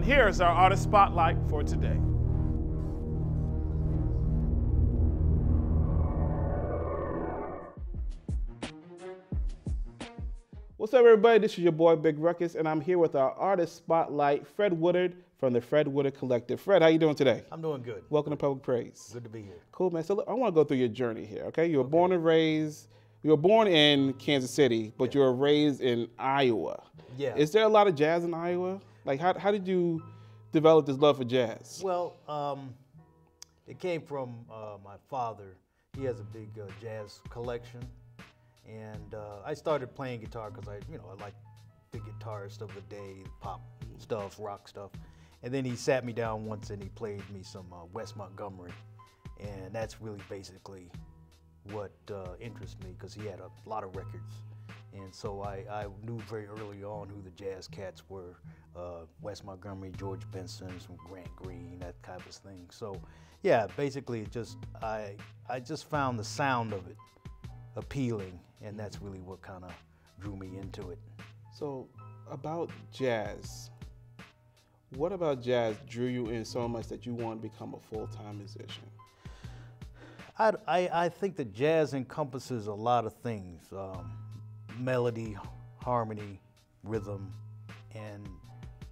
Here's our artist spotlight for today. What's up, everybody? This is your boy Big Ruckus, and I'm here with our artist spotlight, Fred Woodard from the Fred Woodard Collective. Fred, how you doing today? I'm doing good. Welcome to Public Praise. Good to be here. Cool, man. So look, I want to go through your journey here, okay? You were born and raised, you were born in Kansas City, but you were raised in Iowa. Yeah. Is there a lot of jazz in Iowa? Like, how did you develop this love for jazz? Well, it came from my father. He has a big jazz collection. And I started playing guitar because I like the guitarist of the day, pop stuff, rock stuff. And then he sat me down once and he played me some Wes Montgomery. And that's really basically what interested me, because he had a lot of records. And so I knew very early on who the jazz cats were. Wes Montgomery, George Benson, some Grant Green, that type of thing. So yeah, basically it just, I just found the sound of it appealing, and that's really what kind of drew me into it. So about jazz, what about jazz drew you in so much that you want to become a full-time musician? I think that jazz encompasses a lot of things, melody, harmony, rhythm, and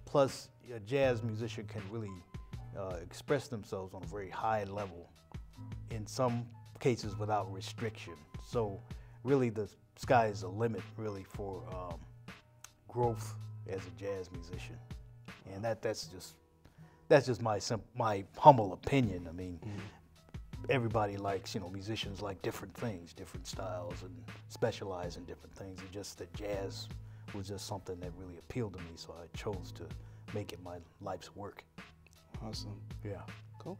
plus a jazz musician can really express themselves on a very high level, in some cases without restriction. So really the sky is the limit really for growth as a jazz musician. And that's just my humble opinion. I mean, everybody likes, musicians like different things, different styles, and specialize in different things. It's just that jazz was just something that really appealed to me, so I chose to make it my life's work. Awesome. Yeah. Cool.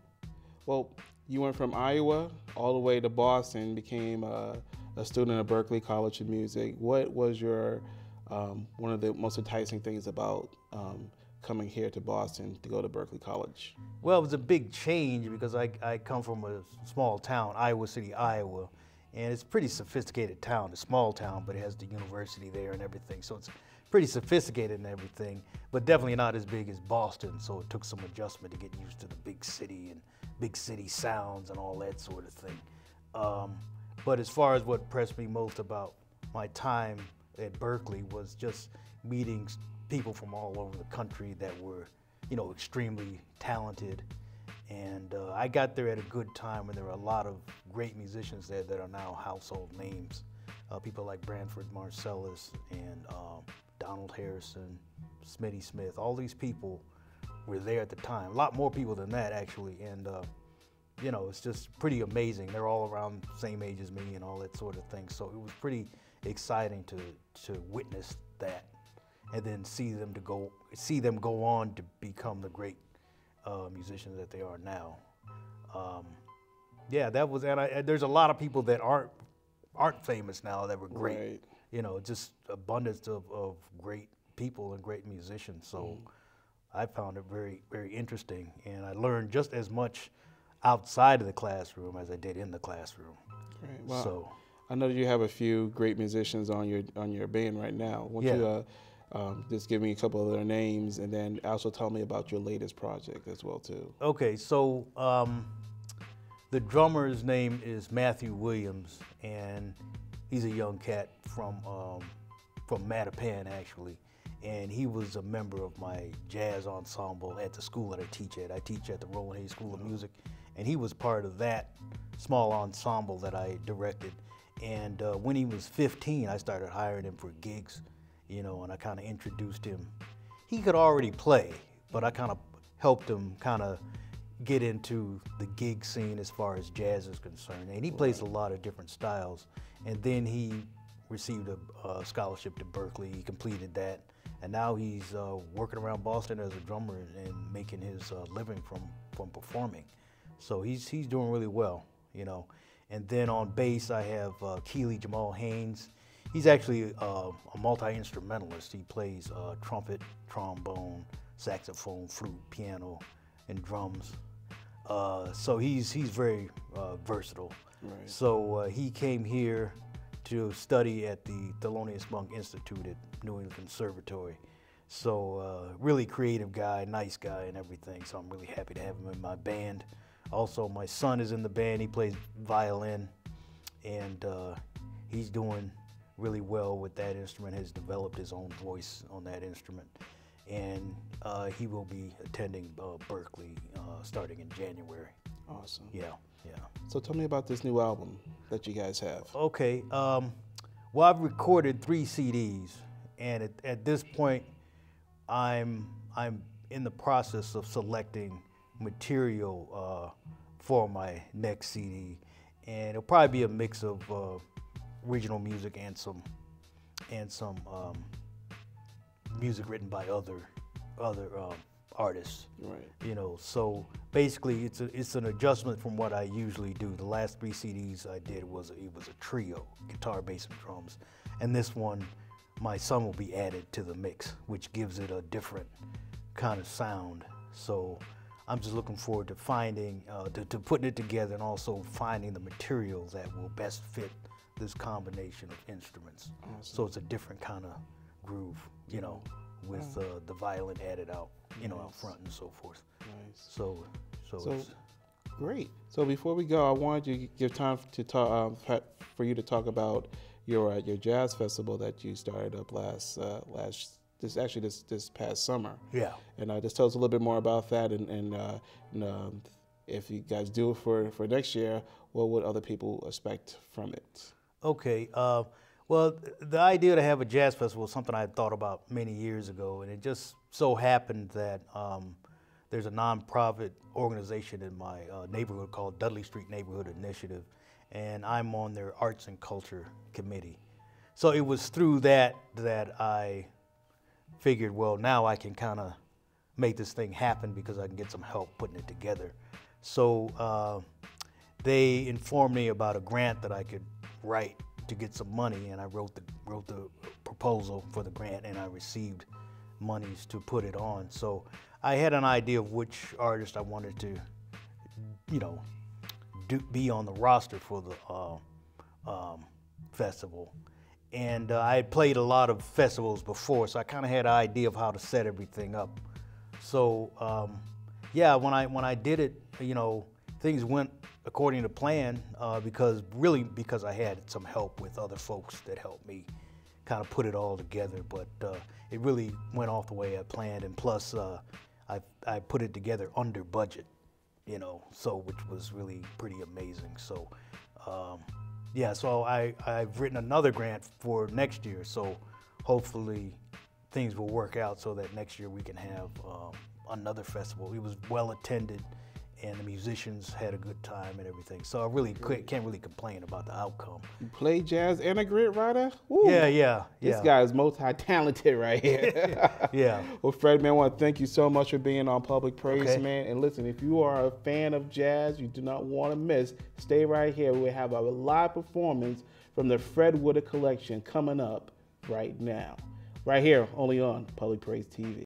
Well, you went from Iowa all the way to Boston, became a student at Berklee College of Music. What was your one of the most enticing things about coming here to Boston to go to Berklee College? Well, it was a big change because I come from a small town, Iowa City, Iowa, and it's a pretty sophisticated town. It's a small town, but it has the university there and everything, so it's pretty sophisticated and everything, but definitely not as big as Boston, so it took some adjustment to get used to the big city and big city sounds and all that sort of thing. But as far as what impressed me most about my time at Berklee was just meeting people from all over the country that were, extremely talented. And I got there at a good time when there were a lot of great musicians there that are now household names. People like Branford Marsalis and Donald Harrison, Smitty Smith, all these people were there at the time. A lot more people than that, actually. And it's just pretty amazing. They're all around the same age as me and all that sort of thing. So it was pretty exciting to witness that, and then see them go on to become the great musicians that they are now. Yeah, that was, and there's a lot of people that aren't famous now that were great. Right. Just abundance of great people and great musicians. So I found it very, very interesting, and I learned just as much outside of the classroom as I did in the classroom. Right. Well, so I know that you have a few great musicians on your band right now. Why don't you just give me a couple of their names, and then also tell me about your latest project as well too. Okay, so the drummer's name is Matthew Williams, and he's a young cat from Mattapan, actually. And he was a member of my jazz ensemble at the school that I teach at. I teach at the Roland Hayes School of Music, and he was part of that small ensemble that I directed. And when he was 15, I started hiring him for gigs, and I kind of introduced him. He could already play, but I kind of helped him kind of get into the gig scene as far as jazz is concerned. And he plays a lot of different styles. And then he received a scholarship to Berklee. He completed that. And now he's working around Boston as a drummer and making his living from performing. So he's doing really well, And then on bass, I have Keely Jamal Haynes. He's actually a multi-instrumentalist. He plays trumpet, trombone, saxophone, flute, piano, and drums. So he's very versatile. Right. So he came here to study at the Thelonious Monk Institute at New England Conservatory. So really creative guy, nice guy and everything. So I'm really happy to have him in my band. Also, my son is in the band. He plays violin, and he's doing really well with that instrument, has developed his own voice on that instrument. And he will be attending Berkeley starting in January. Awesome. Yeah, yeah. So tell me about this new album that you guys have. Okay, well, I've recorded 3 CDs, and at this point, I'm in the process of selecting material for my next CD, and it'll probably be a mix of original music and some music written by other artists. Right. You know, so basically it's an adjustment from what I usually do. The last 3 CDs I did was a trio, guitar, bass, and drums, and this one, my son will be added to the mix, which gives it a different kind of sound. So I'm just looking forward to finding, to putting it together, and also finding the materials that will best fit this combination of instruments. Awesome. So it's a different kind of groove, you know, with the violin added out, you know, out front and so forth. Nice. So it's great. So before we go, I wanted you to give time to talk, for you to talk about your jazz festival that you started up this past summer. Yeah. And just tell us a little bit more about that, and if you guys do it for next year, what would other people expect from it? Okay. Well, the idea to have a jazz festival is something I had thought about many years ago, and it just so happened that there's a nonprofit organization in my neighborhood called Dudley Street Neighborhood Initiative, and I'm on their Arts and Culture Committee. So it was through that I figured, well, now I can kind of make this thing happen because I can get some help putting it together. So they informed me about a grant that I could write to get some money, and I wrote the proposal for the grant, and I received monies to put it on. So I had an idea of which artist I wanted to, you know, be on the roster for the festival. And I had played a lot of festivals before, so I kind of had an idea of how to set everything up. So yeah, when I did it, you know, things went according to plan because I had some help with other folks that helped me kind of put it all together. But it really went off the way I planned, and plus I put it together under budget, you know, so which was really pretty amazing. So yeah, so I've written another grant for next year, so hopefully things will work out so that next year we can have another festival. It was well attended, and the musicians had a good time and everything. So I really can't really complain about the outcome. You play jazz and a grit writer? Woo. Yeah. This guy is multi-talented right here. Yeah. Well, Fred, man, I want to thank you so much for being on Public Praise, Okay. man. And listen, if you are a fan of jazz, you do not want to miss, stay right here. We have a live performance from the Fred Woodard Collection coming up right now. Right here, only on Public Praise TV.